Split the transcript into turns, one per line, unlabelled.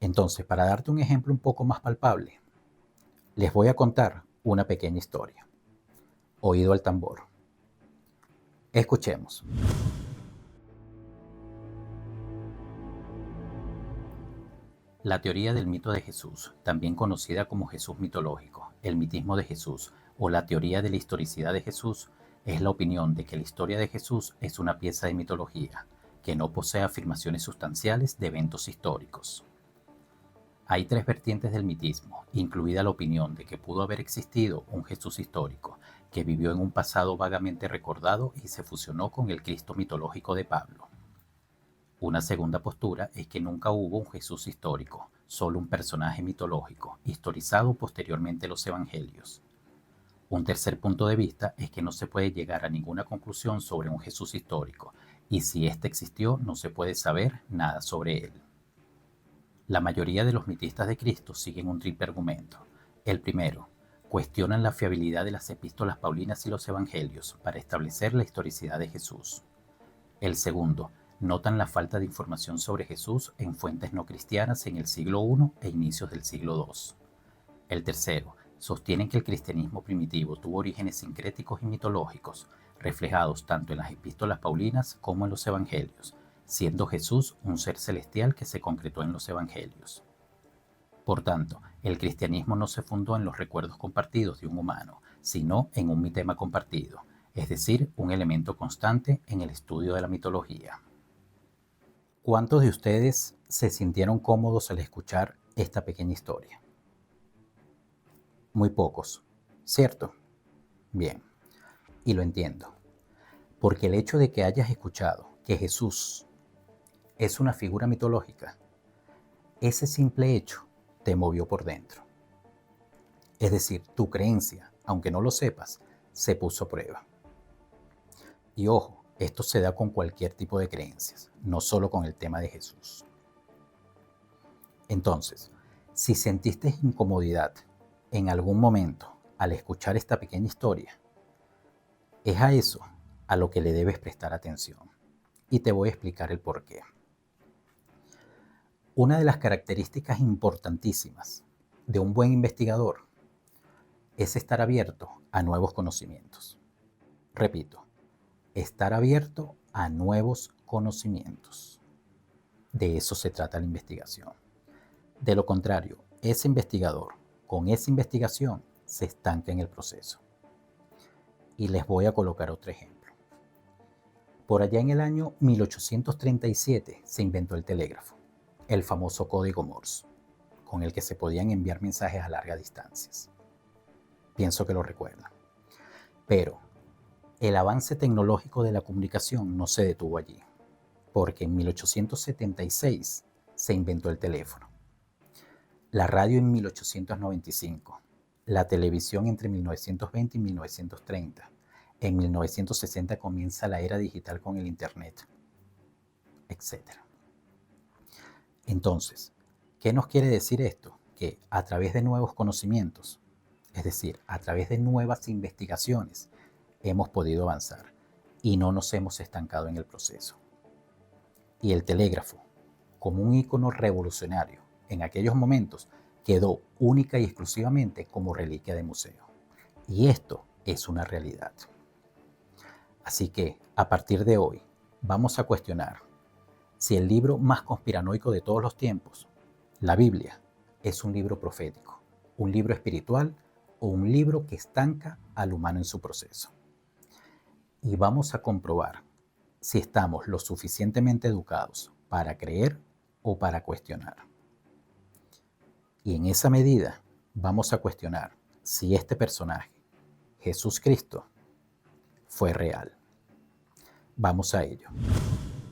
Entonces, para darte un ejemplo un poco más palpable, les voy a contar una pequeña historia. Oído al tambor. Escuchemos. La teoría del mito de Jesús, también conocida como Jesús mitológico, el mitismo de Jesús o la teoría de la historicidad de Jesús, es la opinión de que la historia de Jesús es una pieza de mitología, que no posee afirmaciones sustanciales de eventos históricos. Hay tres vertientes del mitismo, incluida la opinión de que pudo haber existido un Jesús histórico, que vivió en un pasado vagamente recordado y se fusionó con el Cristo mitológico de Pablo. Una segunda postura es que nunca hubo un Jesús histórico, solo un personaje mitológico, historizado posteriormente en los evangelios. Un tercer punto de vista es que no se puede llegar a ninguna conclusión sobre un Jesús histórico, y si éste existió no se puede saber nada sobre él. La mayoría de los mitistas de Cristo siguen un triple argumento. El primero, cuestionan la fiabilidad de las epístolas paulinas y los evangelios para establecer la historicidad de Jesús. El segundo, notan la falta de información sobre Jesús en fuentes no cristianas en el siglo I e inicios del siglo II. El tercero, sostienen que el cristianismo primitivo tuvo orígenes sincréticos y mitológicos, reflejados tanto en las epístolas paulinas como en los evangelios, siendo Jesús un ser celestial que se concretó en los evangelios. Por tanto, el cristianismo no se fundó en los recuerdos compartidos de un humano, sino en un mitema compartido, es decir, un elemento constante en el estudio de la mitología. ¿Cuántos de ustedes se sintieron cómodos al escuchar esta pequeña historia? Muy pocos, ¿cierto? Bien, y lo entiendo, porque el hecho de que hayas escuchado que Jesús es una figura mitológica, ese simple hecho te movió por dentro. Es decir, tu creencia, aunque no lo sepas, se puso a prueba. Y ojo, esto se da con cualquier tipo de creencias, no solo con el tema de Jesús. Entonces, si sentiste incomodidad en algún momento al escuchar esta pequeña historia, es a eso a lo que le debes prestar atención. Y te voy a explicar el porqué. Una de las características importantísimas de un buen investigador es estar abierto a nuevos conocimientos. Repito, estar abierto a nuevos conocimientos. De eso se trata la investigación. De lo contrario, ese investigador, con esa investigación, se estanca en el proceso. Y les voy a colocar otro ejemplo. Por allá en el año 1837 se inventó el telégrafo, el famoso código Morse, con el que se podían enviar mensajes a largas distancias. Pienso que lo recuerdan. Pero el avance tecnológico de la comunicación no se detuvo allí, porque en 1876 se inventó el teléfono, la radio en 1895, la televisión entre 1920 y 1930. En 1960 comienza la era digital con el Internet, etc. Entonces, ¿qué nos quiere decir esto? Que a través de nuevos conocimientos, es decir, a través de nuevas investigaciones, hemos podido avanzar y no nos hemos estancado en el proceso. Y el telégrafo, como un ícono revolucionario, en aquellos momentos quedó única y exclusivamente como reliquia de museo. Y esto es una realidad. Así que, a partir de hoy, vamos a cuestionar si el libro más conspiranoico de todos los tiempos, la Biblia, es un libro profético, un libro espiritual o un libro que estanca al humano en su proceso. Y vamos a comprobar si estamos lo suficientemente educados para creer o para cuestionar. Y en esa medida vamos a cuestionar si este personaje, Jesús Cristo, fue real. Vamos a ello.